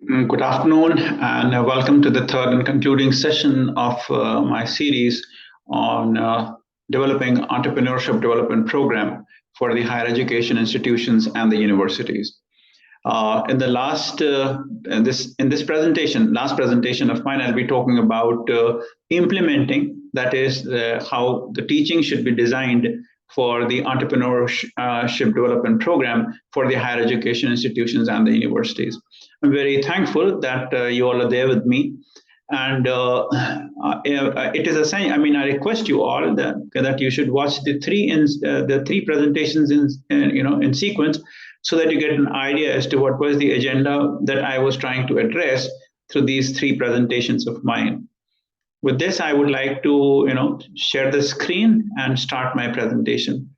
Good afternoon, and welcome to the third and concluding session of my series on developing Entrepreneurship Development Program for the higher education institutions and the universities. In the last in this presentation, last presentation of mine, I'll be talking about implementing, that is, how the teaching should be designed for the Entrepreneurship Development Program for the higher education institutions and the universities. I'm very thankful that you all are there with me. And it is essential. I mean, I request you all that you should watch the three presentations in sequence, so that you get an idea as to what was the agenda that I was trying to address through these three presentations of mine. With this, I would like to share the screen and start my presentation.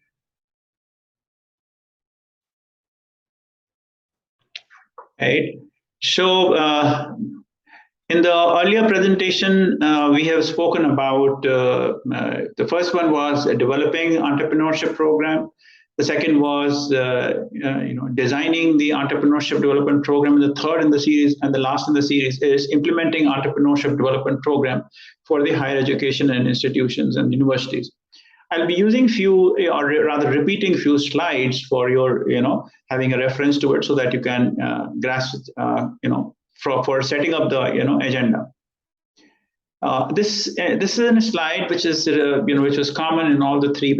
Right. So in the earlier presentation, we have spoken about the first one was developing entrepreneurship program. The second was designing the entrepreneurship development program. And the third in the series and the last in the series is implementing entrepreneurship development program for the higher education and institutions and universities. I'll be using few, or rather repeating few slides for your, having a reference to it, so that you can grasp, for setting up the, agenda. This is a slide which is, which was common in all the three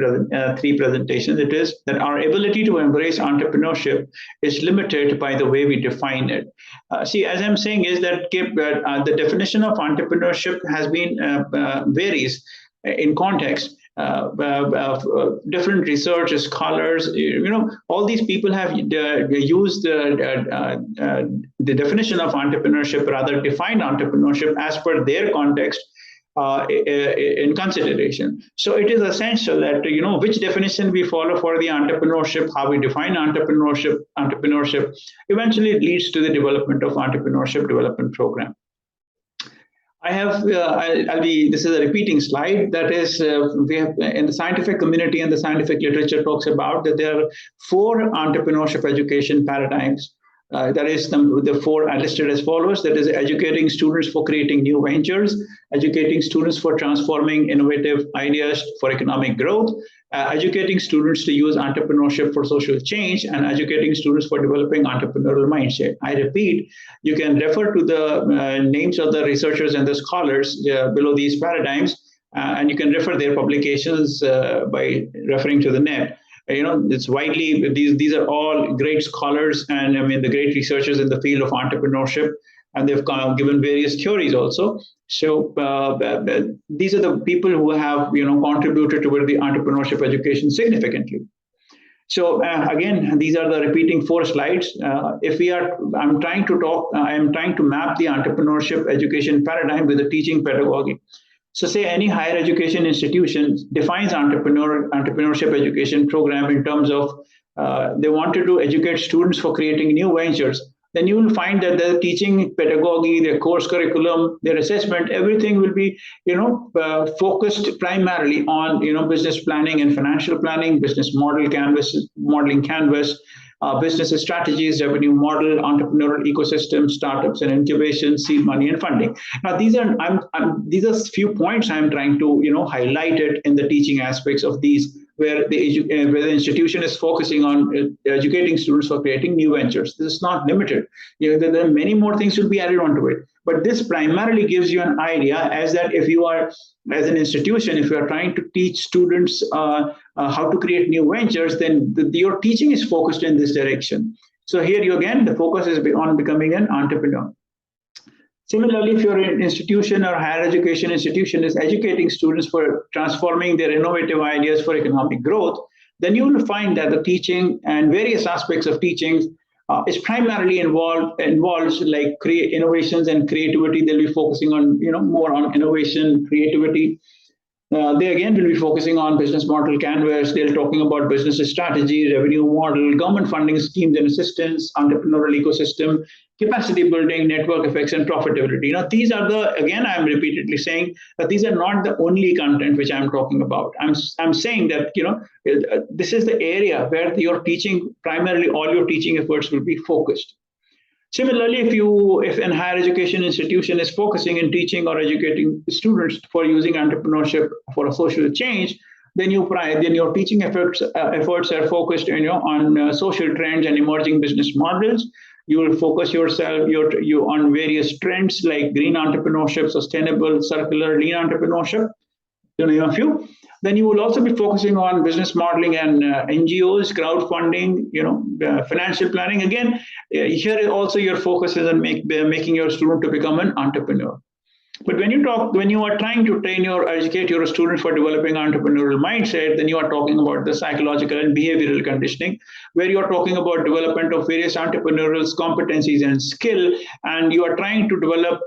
presentations. It is that our ability to embrace entrepreneurship is limited by the way we define it. See, as I'm saying, is that the definition of entrepreneurship has been varies in context. Different research scholars, all these people have used the definition of entrepreneurship, rather defined entrepreneurship as per their context in consideration. So it is essential that which definition we follow for the entrepreneurship, how we define entrepreneurship eventually leads to the development of entrepreneurship development program. I have, this is a repeating slide. That is, we have in the scientific community and the scientific literature talks about that there are 4 entrepreneurship education paradigms. That is, the 4 are listed as follows. That is, educating students for creating new ventures, educating students for transforming innovative ideas for economic growth, educating students to use entrepreneurship for social change, and educating students for developing entrepreneurial mindset. I repeat, you can refer to the names of the researchers and the scholars below these paradigms, and you can refer their publications by referring to the net. It's widely, these are all great scholars, and I mean the great researchers in the field of entrepreneurship, and they've given various theories also. So these are the people who have contributed toward the entrepreneurship education significantly. So again, these are the repeating 4 slides. I'm trying to map the entrepreneurship education paradigm with the teaching pedagogy. So say any higher education institution defines entrepreneurship education program in terms of they wanted to educate students for creating new ventures. Then you will find that the teaching pedagogy, their course curriculum, their assessment, everything will be, focused primarily on, business planning and financial planning, business modeling canvas, business strategies, revenue model, entrepreneurial ecosystem, startups and incubation, seed money and funding. Now, these are few points I'm trying to, highlight it in the teaching aspects of these, where the institution is focusing on educating students for creating new ventures. This is not limited. There are many more things will be added onto it. But this primarily gives you an idea as that if you are, as an institution, if you are trying to teach students how to create new ventures, then your teaching is focused in this direction. So here again, the focus is on becoming an entrepreneur. Similarly, if your institution or higher education institution is educating students for transforming their innovative ideas for economic growth, then you will find that the teaching and various aspects of teaching is primarily involves like innovations and creativity. They'll be focusing on more on innovation, creativity. They again will be focusing on business model canvas. They're talking about business strategy, revenue model, government funding schemes and assistance, entrepreneurial ecosystem, capacity building, network effects, and profitability. These are again, I'm repeatedly saying that these are not the only content which I'm talking about. I'm saying that, this is the area where your teaching, primarily all your teaching efforts will be focused. Similarly, if an higher education institution is focusing in teaching or educating students for using entrepreneurship for a social change, then your teaching efforts are focused on social trends and emerging business models. You will focus yourself you on various trends like green entrepreneurship, sustainable, circular, lean entrepreneurship, to name a few. Then you will also be focusing on business modeling and NGOs, crowdfunding, financial planning. Again, here also your focus is on making your student to become an entrepreneur. But when you are trying to educate your students for developing entrepreneurial mindset, then you are talking about the psychological and behavioral conditioning, where you are talking about development of various entrepreneurial competencies and skill, and you are trying to develop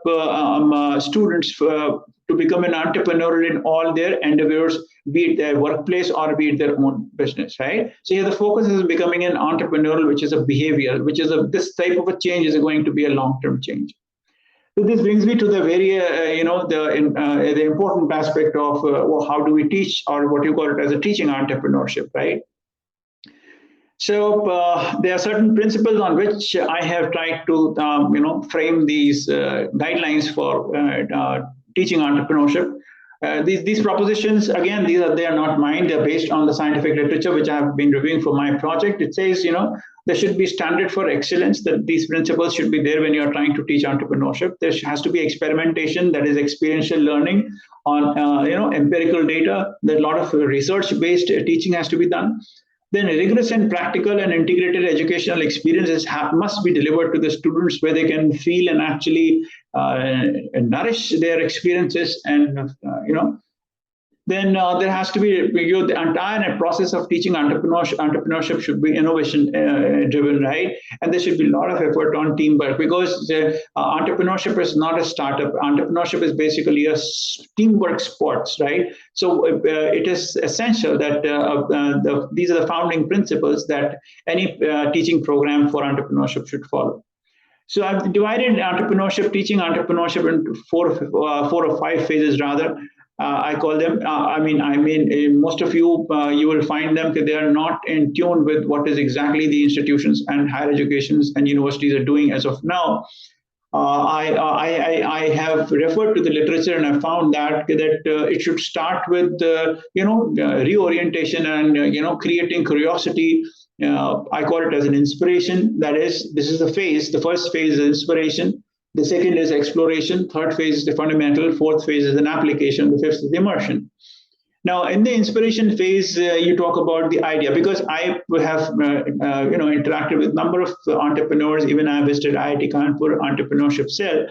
students to become an entrepreneur in all their endeavors, be it their workplace or be it their own business, right? So here the focus is becoming an entrepreneurial, which is a behavior, this type of a change is going to be a long-term change. So this brings me to the the important aspect of how do we teach, or what you call it as a teaching entrepreneurship, right? So there are certain principles on which I have tried to frame these guidelines for teaching entrepreneurship. These propositions, again, they are not mine. They're based on the scientific literature which I have been reviewing for my project. It says, there should be standard for excellence, that these principles should be there when you're trying to teach entrepreneurship. There has to be experimentation, that is experiential learning on empirical data. That a lot of research-based teaching has to be done. Then rigorous and practical and integrated educational experiences must be delivered to the students, where they can feel and actually nourish their experiences, and then there has to be the entire process of teaching entrepreneurship should be innovation driven, right? And there should be a lot of effort on teamwork, because entrepreneurship is not a startup. Entrepreneurship is basically a teamwork sports, right? So it is essential that these are the founding principles that any teaching program for entrepreneurship should follow. So I've divided teaching entrepreneurship into four or five phases rather. I call them, most of you will find them that they are not in tune with what is exactly the institutions and higher educations and universities are doing as of now. I have referred to the literature, and I found that it should start with reorientation and creating curiosity. I call it as an inspiration. That is, this is the phase. The first phase is inspiration. The second is exploration. Third phase is the fundamental. Fourth phase is an application. The fifth is the immersion. Now, in the inspiration phase, you talk about the idea, because I have interacted with a number of entrepreneurs. Even I visited IIT Kanpur Entrepreneurship Cell.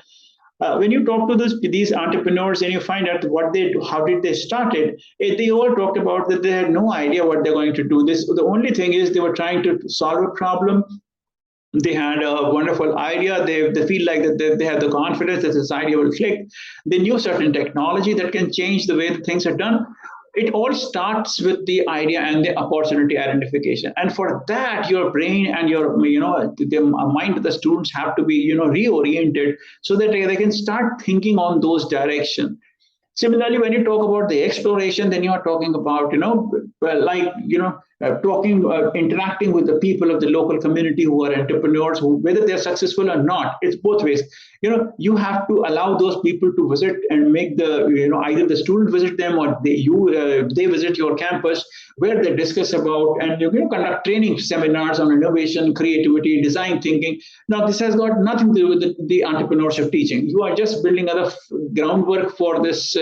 When you talk to these entrepreneurs and you find out how did they start it, they all talked about that they had no idea what they're going to do. The only thing is they were trying to solve a problem. They had a wonderful idea. They feel like that they have the confidence that this idea will click. They knew certain technology that can change the way that things are done. It all starts with the idea and the opportunity identification. And for that, your brain and the mind of the students have to be, reoriented so that they can start thinking on those directions. Similarly, when you talk about the exploration, then you are talking about, interacting with the people of the local community who are entrepreneurs, whether they're successful or not. It's both ways. You have to allow those people to visit and make either the student visit them or they visit your campus, where they discuss about and conduct training seminars on innovation, creativity, design thinking. Now, this has got nothing to do with the entrepreneurship teaching. You are just building other groundwork for this.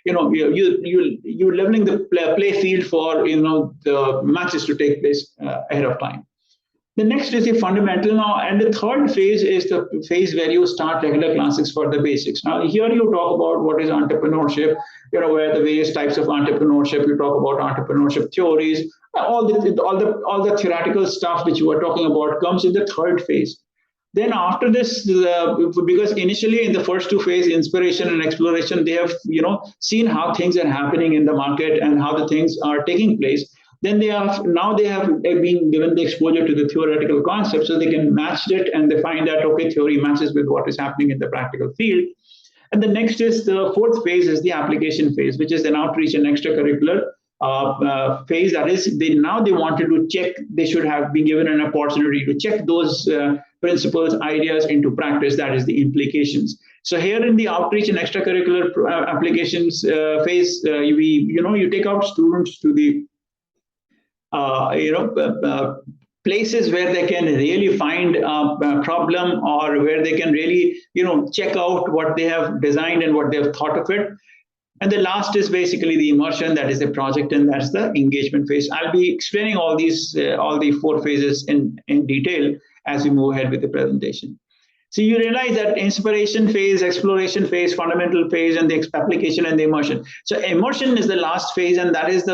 You're leveling the play field for the matches to take place ahead of time. The next is the fundamental now, and the third phase is the phase where you start regular classes for the basics. Now, here you talk about what is entrepreneurship, where the various types of entrepreneurship. You talk about entrepreneurship theories, all the theoretical stuff which you were talking about comes in the third phase. Then after this, because initially in the first two phases, inspiration and exploration, they have seen how things are happening in the market and how the things are taking place. Then they have been given the exposure to the theoretical concepts, so they can match it and they find that, okay, theory matches with what is happening in the practical field. And the next is the fourth phase is the application phase, which is an outreach and extracurricular phase. That is, they wanted to check, they should have been given an opportunity to check those principles, ideas into practice. That is the implications. So here in the outreach and extracurricular applications phase, you take out students to the places where they can really find a problem, or where they can really check out what they have designed and what they have thought of it. And the last is basically the immersion, that is the project, and that's the engagement phase. I'll be explaining all the 4 phases in detail as we move ahead with the presentation. So you realize that inspiration phase, exploration phase, fundamental phase, and the application and the immersion. So immersion is the last phase, and that's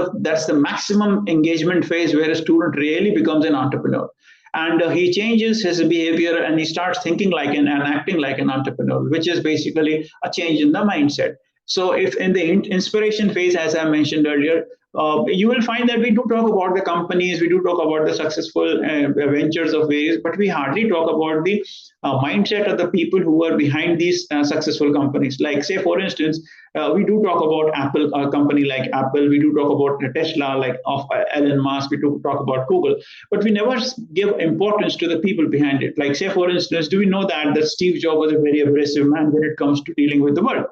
the maximum engagement phase, where a student really becomes an entrepreneur. And he changes his behavior, and he starts thinking like and acting like an entrepreneur, which is basically a change in the mindset. So if in the inspiration phase, as I mentioned earlier, you will find that we do talk about the companies, we do talk about the successful ventures of various, but we hardly talk about the mindset of the people who are behind these successful companies. Like, say, for instance, we do talk about Apple, a company like Apple. We do talk about Tesla, like of Elon Musk. We do talk about Google, but we never give importance to the people behind it. Like, say, for instance, do we know that Steve Jobs was a very aggressive man when it comes to dealing with the world?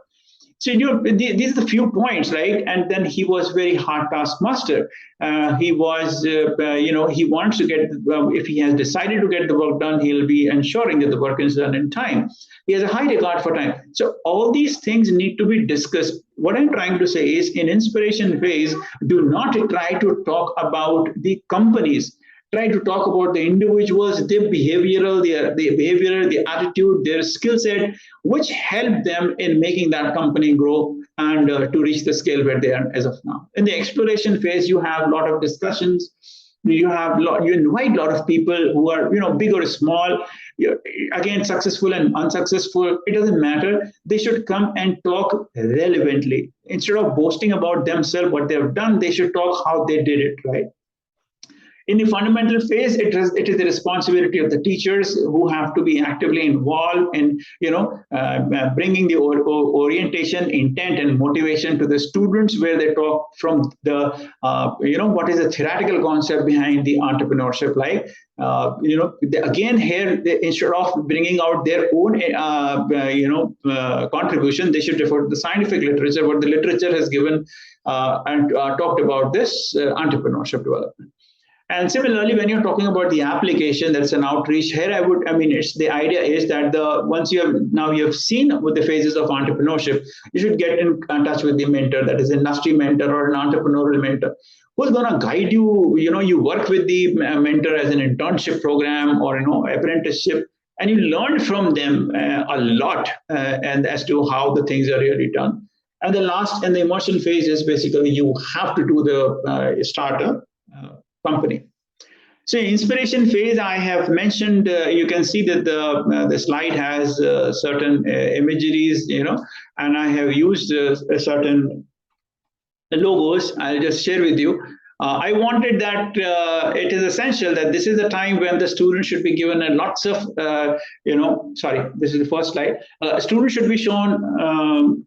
So these are the few points, right? And then he was very hard taskmaster. He was, he wants to get, if he has decided to get the work done, he'll be ensuring that the work is done in time. He has a high regard for time. So all these things need to be discussed. What I'm trying to say is, in inspiration phase, do not try to talk about the companies. Try to talk about the individuals, their behavioral, the attitude, their skill set, which help them in making that company grow and to reach the scale where they are as of now. In the exploration phase, you have a lot of discussions. You invite a lot of people who are, big or small, again, successful and unsuccessful. It doesn't matter. They should come and talk relevantly. Instead of boasting about themselves, what they have done, they should talk how they did it, right? In the fundamental phase, it is the responsibility of the teachers, who have to be actively involved in, bringing the orientation, intent, and motivation to the students, where they talk from the, what is the theoretical concept behind the entrepreneurship. Like, again, here, instead of bringing out their own, contribution, they should refer to the scientific literature, what the literature has given and talked about this entrepreneurship development. And similarly, when you're talking about the application, that's an outreach. Here, the idea is that once you have seen with the phases of entrepreneurship, you should get in touch with the mentor, that is an industry mentor or an entrepreneurial mentor, who's going to guide you. You work with the mentor as an internship program or apprenticeship, and you learn from them a lot and as to how the things are really done. And the last and the immersion phase is basically you have to do the startup. Company. So inspiration phase, I have mentioned, you can see that the slide has certain imageries, and I have used certain logos. I'll just share with you. I wanted that it is essential that this is the time when the student should be given lots of, this is the first slide. Students should be shown,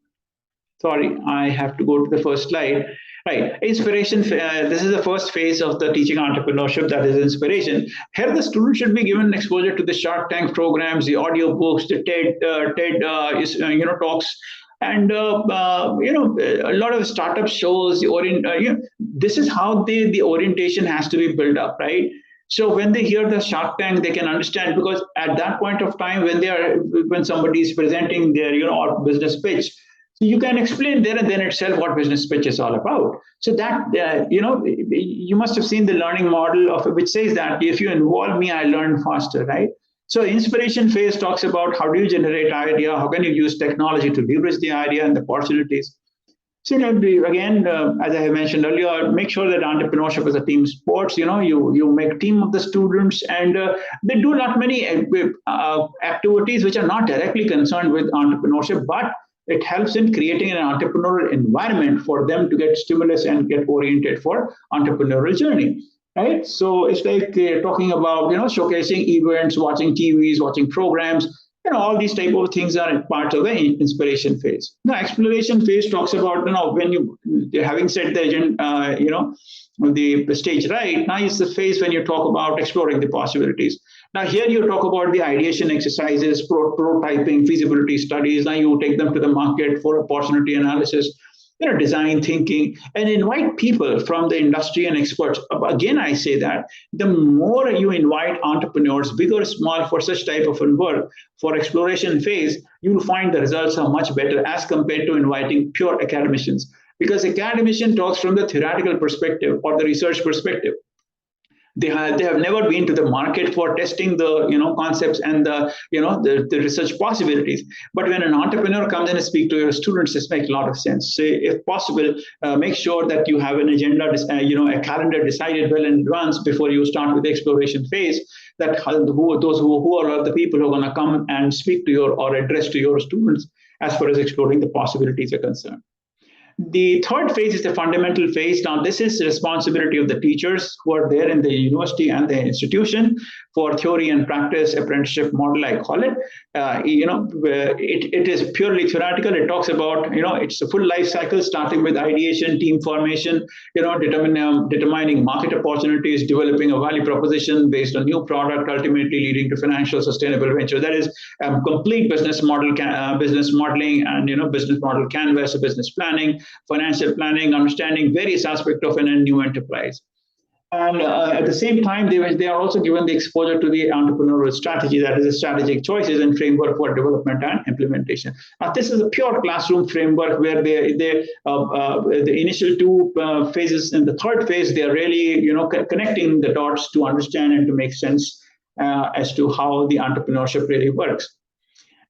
I have to go to the first slide. Right, inspiration. This is the first phase of the teaching entrepreneurship, that is inspiration. Here, the student should be given exposure to the Shark Tank programs, the audio books, the TED talks, and a lot of startup shows. This is how the orientation has to be built up, right? So when they hear the Shark Tank, they can understand, because at that point of time, when somebody is presenting their business pitch, you can explain there and then itself what business pitch is all about. So that, you must have seen the learning model of which says that if you involve me, I learn faster, right? So inspiration phase talks about how do you generate idea, how can you use technology to leverage the idea and the opportunities. So again, as I have mentioned earlier, make sure that entrepreneurship is a team sport. You make team of the students, and they do not many activities which are not directly concerned with entrepreneurship, but it helps in creating an entrepreneurial environment for them to get stimulus and get oriented for entrepreneurial journey, right? So it's like talking about, showcasing events, watching TVs, watching programs, all these type of things are part of the inspiration phase. The exploration phase talks about, when you, having set the agenda, the stage right, now is the phase when you talk about exploring the possibilities. Now here you talk about the ideation exercises, prototyping, feasibility studies. Now you take them to the market for opportunity analysis, design thinking, and invite people from the industry and experts. Again, I say that the more you invite entrepreneurs, big or small, for such type of work, for exploration phase, you will find the results are much better as compared to inviting pure academicians. Because academician talks from the theoretical perspective or the research perspective. They have never been to the market for testing the concepts and the research possibilities. But when an entrepreneur comes in and speaks to your students, this makes a lot of sense. So if possible, make sure that you have an agenda, a calendar decided well in advance before you start with the exploration phase. That who are the people who are going to come and speak to your or address to your students as far as exploring the possibilities are concerned. The third phase is the fundamental phase. Now, this is the responsibility of the teachers who are there in the university and the institution for theory and practice apprenticeship model, I call it. It is purely theoretical. It talks about, it's a full life cycle, starting with ideation, team formation, determining market opportunities, developing a value proposition based on new product, ultimately leading to financial sustainable venture. That is complete business model, business modeling, and business model canvas, business planning, financial planning, understanding various aspects of a new enterprise. And at the same time, they are also given the exposure to the entrepreneurial strategy, that is, the strategic choices and framework for development and implementation. Now, this is a pure classroom framework where the initial two phases and the third phase, they are really connecting the dots to understand and to make sense as to how the entrepreneurship really works.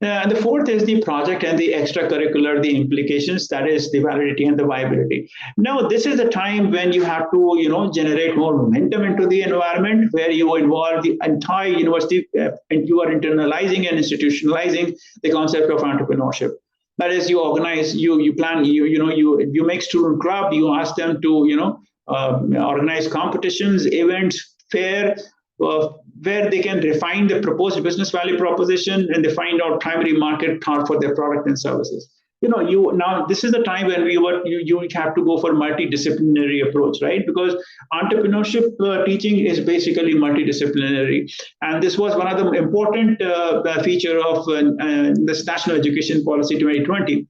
And the fourth is the project and the extracurricular, the implications, that is the validity and the viability. Now, this is the time when you have to, generate more momentum into the environment where you involve the entire university and you are internalizing and institutionalizing the concept of entrepreneurship. That is, you organize, you plan, you make student club, you ask them to, organize competitions, events, fair, where they can refine the proposed business value proposition and they find out primary market for their product and services. Now this is the time when you have to go for multidisciplinary approach, right? Because entrepreneurship teaching is basically multidisciplinary, and this was one of the important feature of this National Education Policy 2020.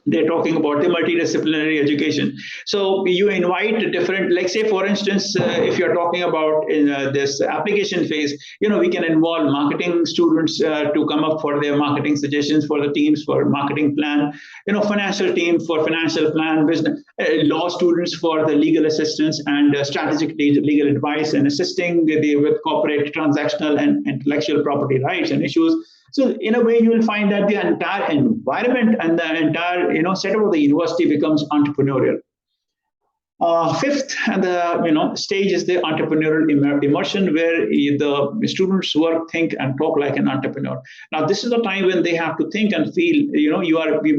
They're talking about the multidisciplinary education. So you invite different, like say, for instance, if you're talking about in this application phase, we can involve marketing students to come up for their marketing suggestions for the teams for marketing plan, financial team for financial plan, business, law students for the legal assistance and strategic legal advice and assisting with corporate, transactional, and intellectual property rights and issues. So in a way, you will find that the entire environment and the entire setup of the university becomes entrepreneurial. Fifth, the stage is the entrepreneurial immersion, where the students work, think, and talk like an entrepreneur. Now, this is the time when they have to think and feel.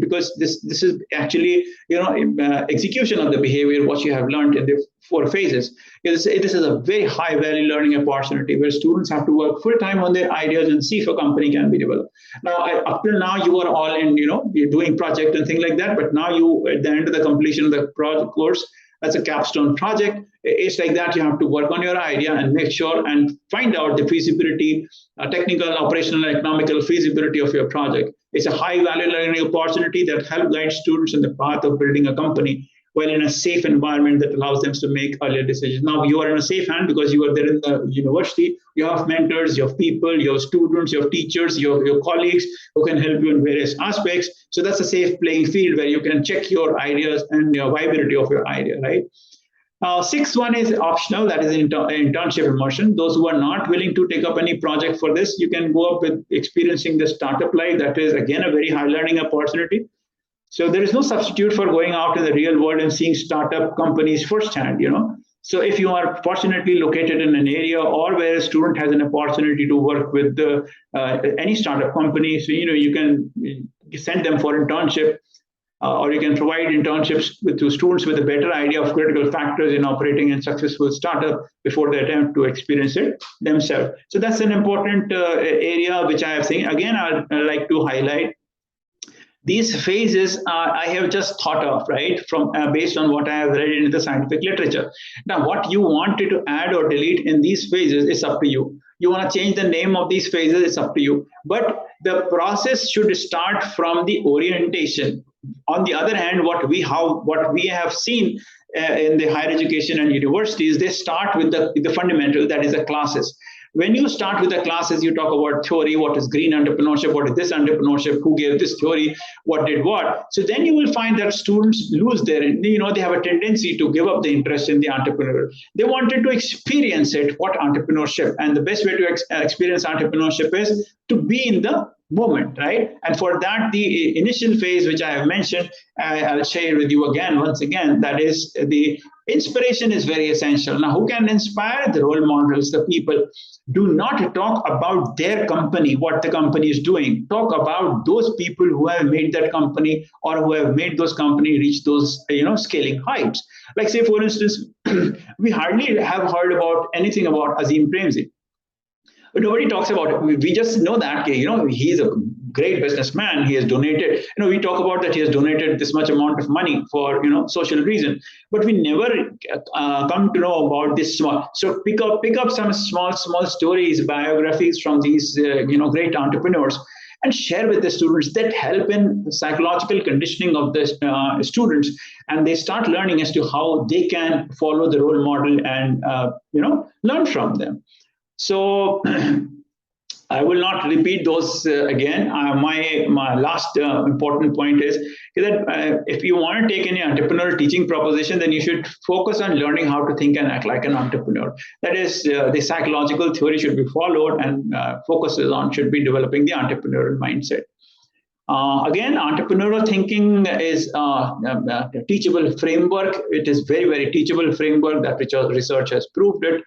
Because this is actually execution of the behavior what you have learned in the 4 phases. This is a very high value learning opportunity where students have to work full time on their ideas and see if a company can be developed. Now, up till now, you are all in you're doing project and things like that. But now at the end of the completion of the project course, that's a capstone project. It's like that. You have to work on your idea and make sure and find out the feasibility, technical, operational, and economical feasibility of your project. It's a high value learning opportunity that helps guide students in the path of building a company while in a safe environment that allows them to make earlier decisions. Now, you are in a safe hand because you are there in the university. You have mentors, you have people, you have students, you have teachers, you have your colleagues who can help you in various aspects. So that's a safe playing field where you can check your ideas and your viability of your idea, right? Sixth one is optional, that is internship immersion. Those who are not willing to take up any project for this, you can go up with experiencing the startup life. That is, again, a very high learning opportunity. So there is no substitute for going out in the real world and seeing startup companies firsthand, So if you are fortunately located in an area or where a student has an opportunity to work with any startup company, so, you can send them for internship or you can provide internships to students with a better idea of critical factors in operating a successful startup before they attempt to experience it themselves. So that's an important area which I have seen. Again, I'd like to highlight these phases I have just thought of, right, from based on what I have read in the scientific literature. Now, what you wanted to add or delete in these phases is up to you. You want to change the name of these phases, it's up to you. But the process should start from the orientation. On the other hand, what we have seen in the higher education and universities, they start with the fundamental, that is the classes. When you start with the classes, you talk about theory, what is green entrepreneurship, what is this entrepreneurship, who gave this theory, what did what. So then you will find that students lose their, they have a tendency to give up the interest in the entrepreneur. They wanted to experience it, what entrepreneurship, and the best way to experience entrepreneurship is to be in the moment, right? And for that, the initial phase, which I have mentioned, I'll share with you once again, that is the inspiration is very essential. Now, who can inspire? The role models, the people. Do not talk about their company, what the company is doing. Talk about those people who have made that company or who have made those company reach those, scaling heights. Like say, for instance, we hardly have heard about anything about Azim Premji. But nobody talks about it. We just know that, he's a great businessman. He has donated, we talk about that he has donated this much amount of money for, social reason. But we never come to know about this small. So pick up some small stories, biographies from these, great entrepreneurs, and share with the students that help in psychological conditioning of the students. And they start learning as to how they can follow the role model and, learn from them. So I will not repeat those again. My last important point is that if you want to take any entrepreneurial teaching proposition, then you should focus on learning how to think and act like an entrepreneur. That is, the psychological theory should be followed, and focuses on should be developing the entrepreneurial mindset. Again, entrepreneurial thinking is a teachable framework. It is very, very teachable framework that research has proved it.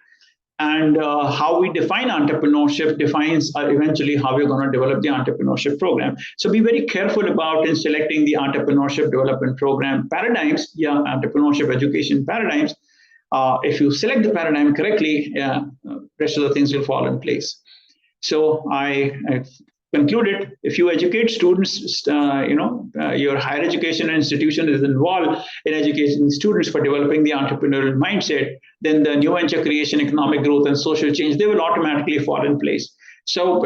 And how we define entrepreneurship defines eventually how we're going to develop the entrepreneurship program. So be very careful about in selecting the entrepreneurship development program paradigms, entrepreneurship education paradigms. If you select the paradigm correctly, rest of the things will fall in place. So I've concluded, if you educate students, your higher education institution is involved in educating students for developing the entrepreneurial mindset, then the new venture creation, economic growth, and social change, they will automatically fall in place. So,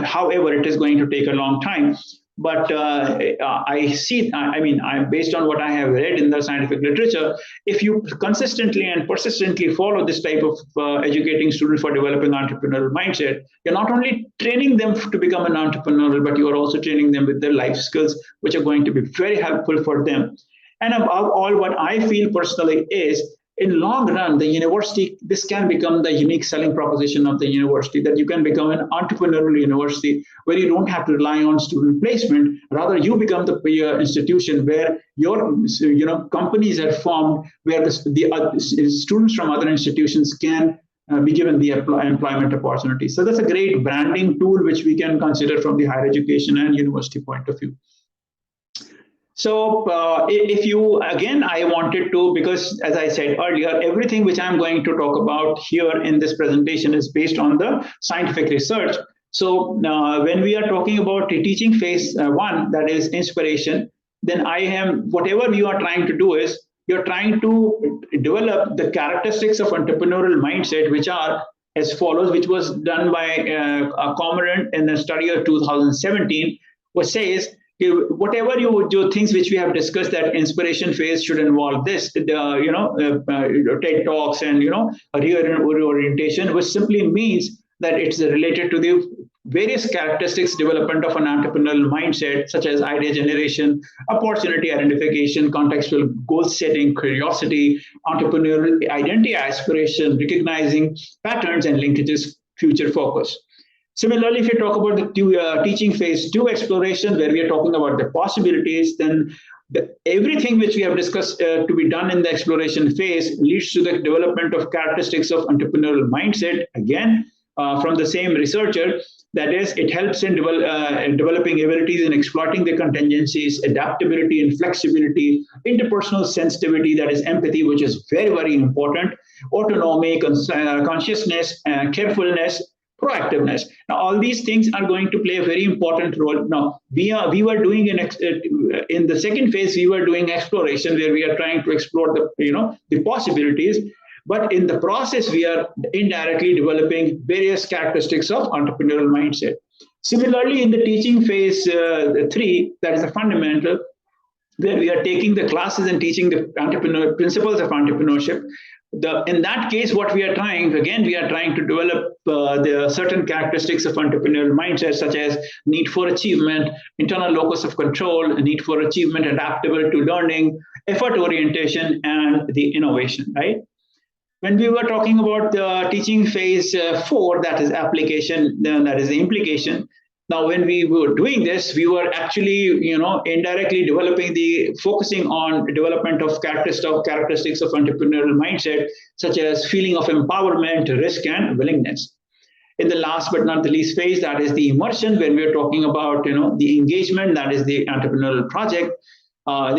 however, it is going to take a long time. But I see, I'm based on what I have read in the scientific literature, if you consistently and persistently follow this type of educating students for developing entrepreneurial mindset, you're not only training them to become an entrepreneur, but you are also training them with their life skills, which are going to be very helpful for them. And above all, what I feel personally is, in long run, the university, this can become the unique selling proposition of the university, that you can become an entrepreneurial university where you don't have to rely on student placement. Rather, you become the institution where your companies are formed, where the students from other institutions can be given the employment opportunity. So that's a great branding tool which we can consider from the higher education and university point of view. So if you, again, I wanted to, because as I said earlier, everything which I'm going to talk about here in this presentation is based on the scientific research. So when we are talking about the teaching phase one, that is inspiration, then whatever you are trying to do is, you're trying to develop the characteristics of entrepreneurial mindset, which are as follows, which was done by a Cormorant in a study of 2017, which says, whatever you do, things which we have discussed, that inspiration phase should involve this, TED Talks and, reorientation, which simply means that it's related to the various characteristics development of an entrepreneurial mindset, such as idea generation, opportunity identification, contextual goal setting, curiosity, entrepreneurial identity, aspiration, recognizing patterns and linkages, future focus. Similarly, if you talk about the teaching phase 2 exploration, where we are talking about the possibilities, then everything which we have discussed to be done in the exploration phase leads to the development of characteristics of entrepreneurial mindset, again, from the same researcher. That is, it helps in developing abilities in exploiting the contingencies, adaptability and flexibility, interpersonal sensitivity, that is empathy, which is very, very important, autonomy, consciousness, carefulness, proactiveness. Now, all these things are going to play a very important role. Now, we were doing in the second phase, we were doing exploration, where we are trying to explore the possibilities. But in the process, we are indirectly developing various characteristics of entrepreneurial mindset. Similarly, in the teaching phase 3, that is the fundamental, where we are taking the classes and teaching the principles of entrepreneurship. In that case, what we are trying to develop the certain characteristics of entrepreneurial mindset, such as need for achievement, internal locus of control, need for achievement, adaptable to learning, effort orientation, and the innovation, right? When we were talking about the teaching phase 4, that is application, then that is the implication. Now, when we were doing this, we were actually, indirectly focusing on development of characteristics of entrepreneurial mindset, such as feeling of empowerment, risk, and willingness. In the last but not the least phase, that is the immersion, when we're talking about, the engagement, that is the entrepreneurial project, where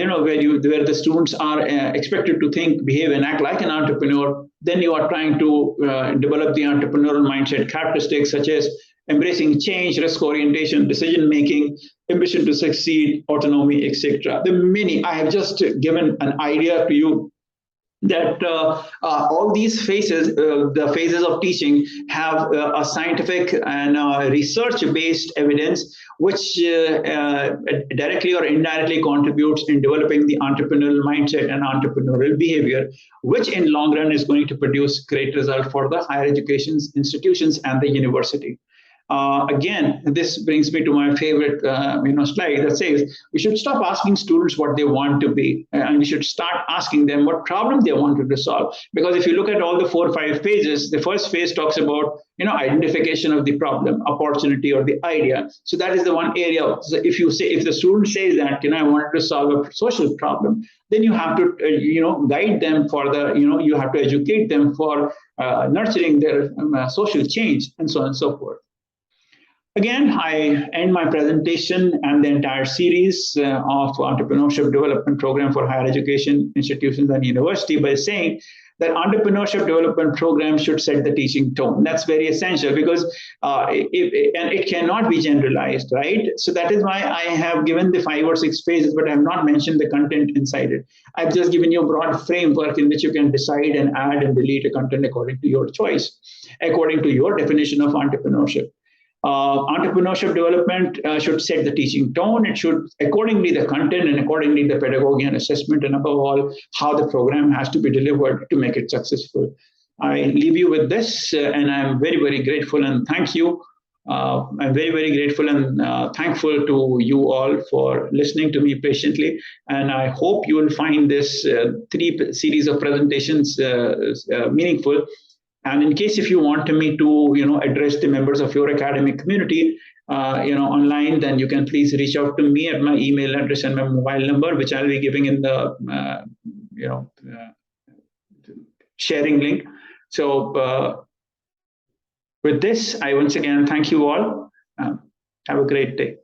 the students are expected to think, behave, and act like an entrepreneur. Then you are trying to develop the entrepreneurial mindset characteristics, such as embracing change, risk orientation, decision making, ambition to succeed, autonomy, etc. I have just given an idea to you that all these phases, the phases of teaching, have a scientific and research-based evidence which directly or indirectly contributes in developing the entrepreneurial mindset and entrepreneurial behavior, which in long run is going to produce great result for the higher education institutions and the university. Again, this brings me to my favorite slide that says we should stop asking students what they want to be, and we should start asking them what problem they wanted to solve. Because if you look at all the 4 or 5 phases, the first phase talks about identification of the problem, opportunity, or the idea. So that is the one area. So if the student says that I wanted to solve a social problem, then you have to guide them for you have to educate them for nurturing their social change, and so on and so forth. Again, I end my presentation and the entire series of Entrepreneurship Development Program for higher education institutions and university by saying that Entrepreneurship Development Program should set the teaching tone. That's very essential, because it cannot be generalized, right? So that is why I have given the 5 or 6 phases, but I have not mentioned the content inside it. I've just given you a broad framework in which you can decide and add and delete a content according to your choice, according to your definition of entrepreneurship. Entrepreneurship development should set the teaching tone. It should accordingly the content and accordingly the pedagogy and assessment, and above all, how the program has to be delivered to make it successful. I leave you with this, and I'm very, very grateful and thank you. I'm very, very grateful and thankful to you all for listening to me patiently. And I hope you will find this 3 series of presentations meaningful. And in case if you want me to, address the members of your academic community, online, then you can please reach out to me at my email address and my mobile number, which I'll be giving in the, sharing link. So with this, I once again thank you all. Have a great day.